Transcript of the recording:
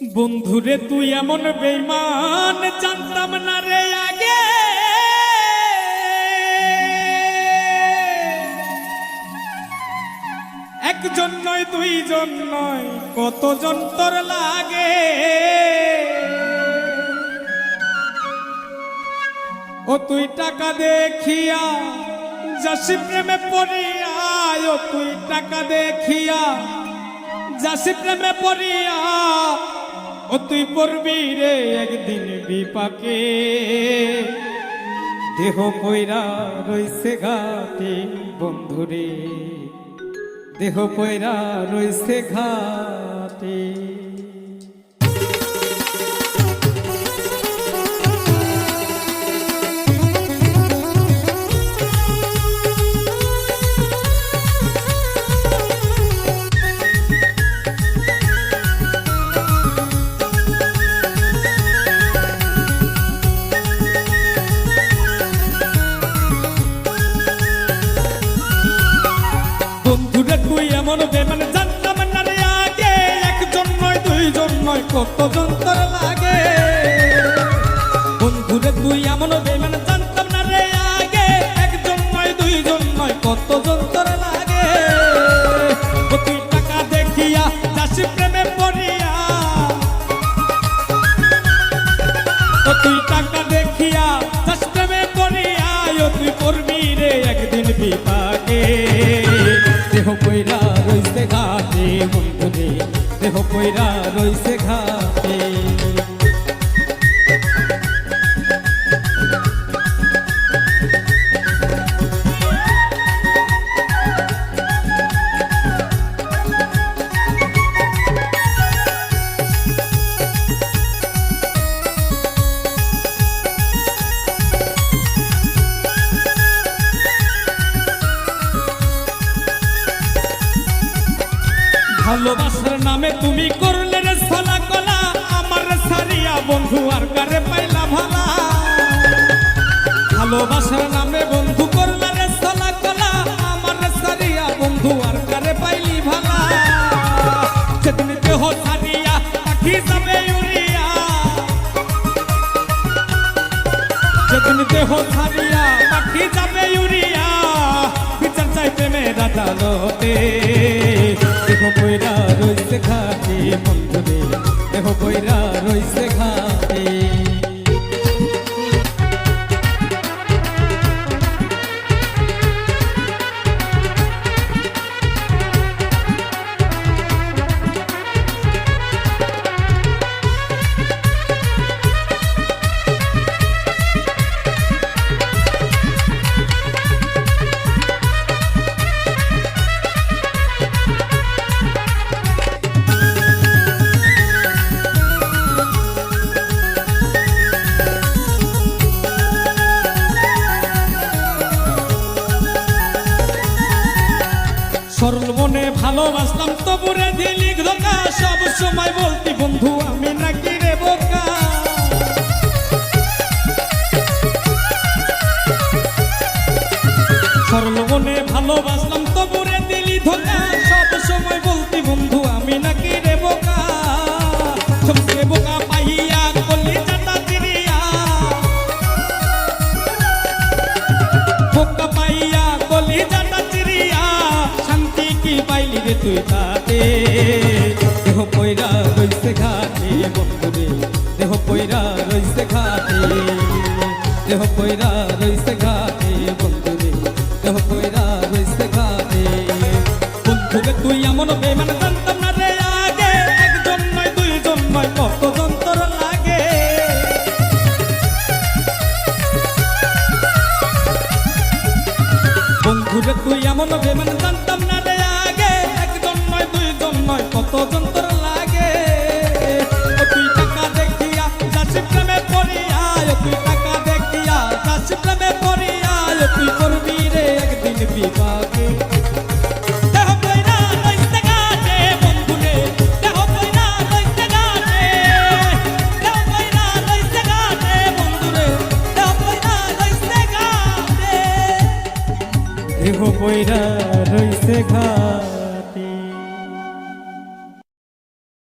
বন্ধুরে তুই এমন বেঈমান জানতাম না রে আগে। একজন নয় দুইজন নয় কতজন তোর লাগে। ও তুই টাকা দেখিয়া যাসি প্রেমে পড়িয়া, ও তুই টাকা দেখিয়া যাসি প্রেমে পড়িয়া, ও তুই পড়বি রে একদিন বিপাকে। দেহ পয়রা রইছে ঘাটে বন্ধুরে, দেহ পয়রা রইছে ঘাটে। তুই এমন বেমান জানতাম না রে আগে। একজন নয় দুইজন নয় কতজন তোর লাগে। বন্ধুরে তুই এমন বেমান জানতাম না রে আগে। একজন নয় দুইজন নয় কতজন তোর লাগে। ও তুই টাকা দেখিয়া যাসি প্রেমে পড়িয়া, ও তুই টাকা দেখিয়া যাসি প্রেমে পড়িয়া, ও তুই পড়বি রে একদিন বিপাকে। দেহ পয়রা রইছে ঘাটে বন্ধুরে, দেহ পয়রা রইছে ঘাটে। ভালোবাসার নামে তুমি করলে রে ছলা কলা, আমার সারিয়া বন্ধু আর কারে পাইলা ভালা। ভালোবাসার নামে বন্ধু করলে রে ছলা কলা, আমার সারিয়া বন্ধু আর কারে পাইলি ভালা। সেদিন দেহ সারিয়া পাখি যাবে উড়িয়া, সেদিন দেহ সারিয়া পাখি যাবে উড়িয়া, বিচার চাই প্রেমের আদালতে। দেহ পয়রা রইছে ঘাটে বন্ধুরে, দেহ পয়রা রইছে ঘাটে। সরল মনে ভালোবাসলাম তবুরে দিলি ধোকা, সব সময় বলতি বন্ধু আমি নাকি রে বোকা। সরল মনে ভালোবাসলাম তবুরে দিলি ধোকা, সব সময় বলতি বন্ধু আমি নাকি রে বোকা। সবচেয়ে বোকা পাইয়া করলি চাটা চিরিয়া, বোকা পাইয়া করলি চাটা চিরিয়া, শান্তি কি পাইলি রে তুই তাতে। দেহ পয়রা রইছে ঘাটে বন্ধুরে, দেহ পয়রা রইছে ঘাটে, দেহ পয়রা রইছে ঘাটে বন্ধুরে, দেহ পয়রা রইছে ঘাটে। বন্ধুরে তুই এমন বেমান জানতাম না রে আগে। একজন নয় দুইজন নয় কতজন তোর লাগে। বন্ধুরে তুই এমন বেমান জানতাম না রে আগে। একজন নয় দুইজন নয় কতজন তোর লাগে। ও তুই টাকা দেখিয়া যাসি প্রেমে পড়িয়া, ও তুই টাকা দেখিয়া যাসি প্রেমে পড়িয়া, ও তুই করবি রে একদিন বিপাকে। দেহ পয়রা রইছে ঘাটে বন্ধুরে, দেহ পয়রা রইছে ঘাটে, দেহ পয়রা রইছে ঘাটে বন্ধুরে, দেহ পয়রা রইছে ঘাটে, দেহ পয়রা রইছে ঘাটে।